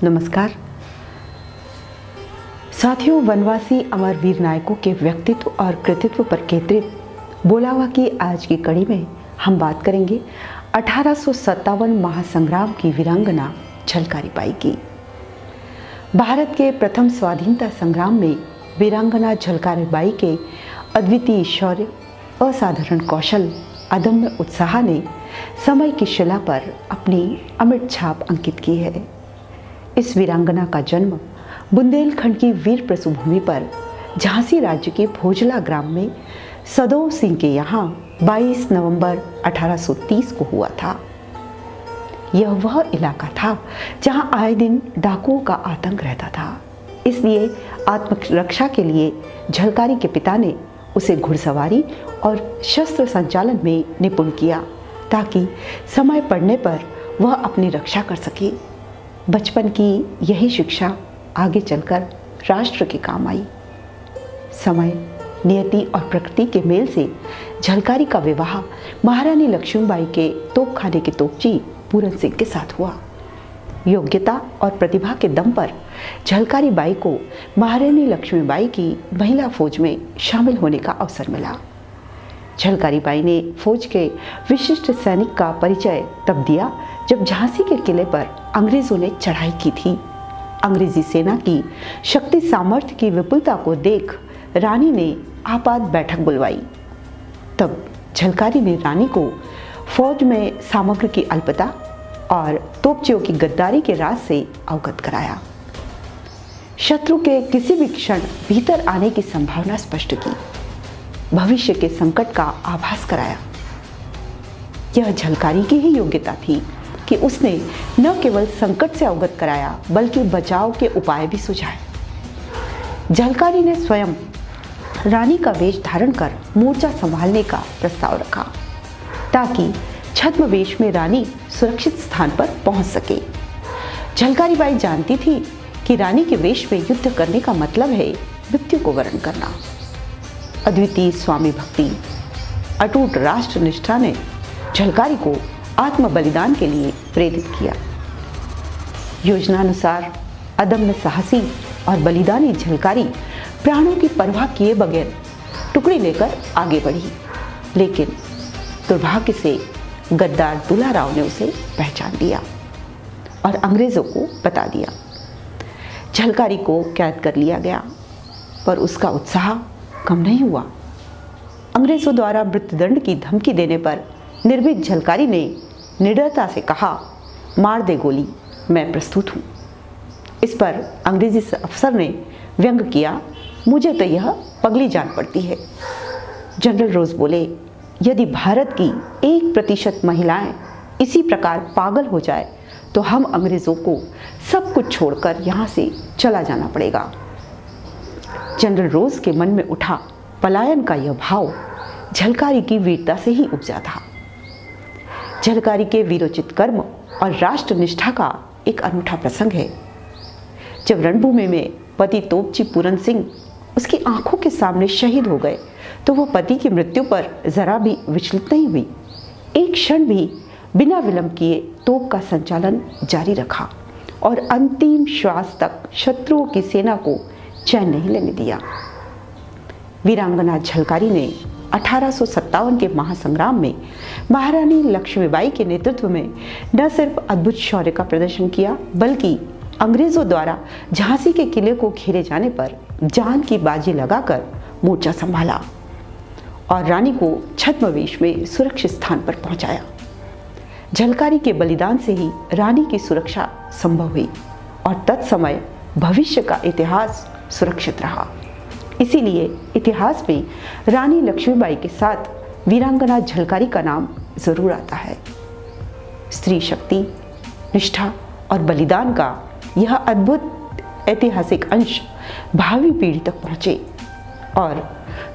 नमस्कार साथियों, वनवासी अमर वीर नायकों के व्यक्तित्व और कृतित्व पर केंद्रित बोलावा की आज की कड़ी में हम बात करेंगे 1857 महासंग्राम की वीरांगना झलकारी बाई की। भारत के प्रथम स्वाधीनता संग्राम में वीरांगना झलकारी बाई के अद्वितीय शौर्य, असाधारण कौशल, अदम्य उत्साह ने समय की शिला पर अपनी अमिट छाप अंकित की है। इस वीरांगना का जन्म बुंदेलखंड की वीर प्रसूभूमि पर झांसी राज्य के भोजला ग्राम में सदो सिंह के यहाँ 22 नवंबर 1830 को हुआ था। यह वह इलाका था जहाँ आए दिन डाकुओं का आतंक रहता था। इसलिए आत्मरक्षा के लिए झलकारी के पिता ने उसे घुड़सवारी और शस्त्र संचालन में निपुण किया ताकि समय पड़ने पर वह अपनी रक्षा कर सके। बचपन की यही शिक्षा आगे चलकर राष्ट्र के काम आई। समय, नियति और प्रकृति के मेल से झलकारी का विवाह महारानी लक्ष्मीबाई के तोपखाने के तोपची पूरन सिंह के साथ हुआ। योग्यता और प्रतिभा के दम पर झलकारी बाई को महारानी लक्ष्मीबाई की महिला फौज में शामिल होने का अवसर मिला। झलकारी बाई ने फौज के विशिष्ट सैनिक का परिचय तब दिया जब झांसी के किले पर अंग्रेजों ने चढ़ाई की थी। अंग्रेजी सेना की शक्ति सामर्थ्य की विपुलता को देख रानी ने आपात बैठक बुलवाई। तब झलकारी ने रानी को फौज में सामग्री की अल्पता और तोपचियों की गद्दारी के राज से अवगत कराया। शत्रु के किसी भी क्षण भीतर आने की संभावना स्पष्ट की। भविष्य के संकट का आभास कराया। यह झलकारी की ही योग्यता थी कि उसने न केवल संकट से अवगत कराया बल्कि बचाव के उपाय भी सुझाए। झलकारी ने स्वयं रानी का वेश धारण कर मोर्चा संभालने का प्रस्ताव रखा ताकि छद्म वेश में रानी सुरक्षित स्थान पर पहुंच सके। झलकारी बाई जानती थी कि रानी के वेश में युद्ध करने का मतलब है मृत्यु को वरण करना। अद्वितीय स्वामी भक्ति, अटूट राष्ट्र निष्ठा ने झलकारी को आत्म बलिदान के लिए प्रेरित किया। योजनानुसार अदम्य साहसी और बलिदानी झलकारी प्राणों की परवाह किए बगैर टुकड़ी लेकर आगे बढ़ी, लेकिन दुर्भाग्य से गद्दार दुल्हा राव ने उसे पहचान लिया और अंग्रेजों को बता दिया। झलकारी को कैद कर लिया गया, पर उसका उत्साह कम नहीं हुआ। अंग्रेजों द्वारा मृत्युदंड की धमकी देने पर निर्भीक झलकारी ने निडरता से कहा, मार दे गोली, मैं प्रस्तुत हूँ। इस पर अंग्रेजी अफसर ने व्यंग किया, मुझे तो यह पगली जान पड़ती है। जनरल रोज बोले, यदि भारत की 1% महिलाएं इसी प्रकार पागल हो जाए तो हम अंग्रेजों को सब कुछ छोड़कर यहाँ से चला जाना पड़ेगा। जनरल रोज के मन में उठा पलायन का यह भाव झलकारी की वीरता से ही उपजा था। झलकारी के वीरोचित कर्म और राष्ट्र निष्ठा का एक अनूठा प्रसंग है। जब रणभूमि में पति तोपची पूरन सिंह उसकी आंखों के सामने शहीद हो गए तो वह पति की मृत्यु पर जरा भी विचलित नहीं हुई। एक क्षण भी बिना विलंब किए तोप का संचालन जारी रखा और अंतिम श्वास तक शत्रुओं की सेना को चैन नहीं लेने दिया। वीरांगना झलकारी ने 1857 के महासंग्राम में महारानी लक्ष्मीबाई के नेतृत्व में न सिर्फ अद्भुत शौर्य का प्रदर्शन किया बल्कि अंग्रेजों द्वारा झांसी के किले को घेरे जाने पर जान की बाजी लगाकर मोर्चा संभाला और रानी को छद्मवेश में सुरक्षित स्थान पर पहुंचाया। झलकारी के बलिदान से ही रानी की सुरक्षा संभव हुई और तत्समय भविष्य का इतिहास सुरक्षित रहा। इसीलिए इतिहास में रानी लक्ष्मीबाई के साथ वीरांगना झलकारी का नाम जरूर आता है। स्त्री शक्ति, निष्ठा और बलिदान का यह अद्भुत ऐतिहासिक अंश भावी पीढ़ी तक पहुँचे और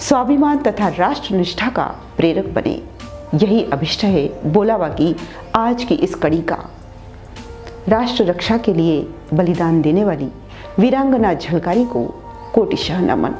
स्वाभिमान तथा राष्ट्र निष्ठा का प्रेरक बने। यही अभिष्ट है बोलावा की आज की इस कड़ी का। राष्ट्र रक्षा के लिए बलिदान देने वाली वीरांगना झलकारी को कोटिशः नमन।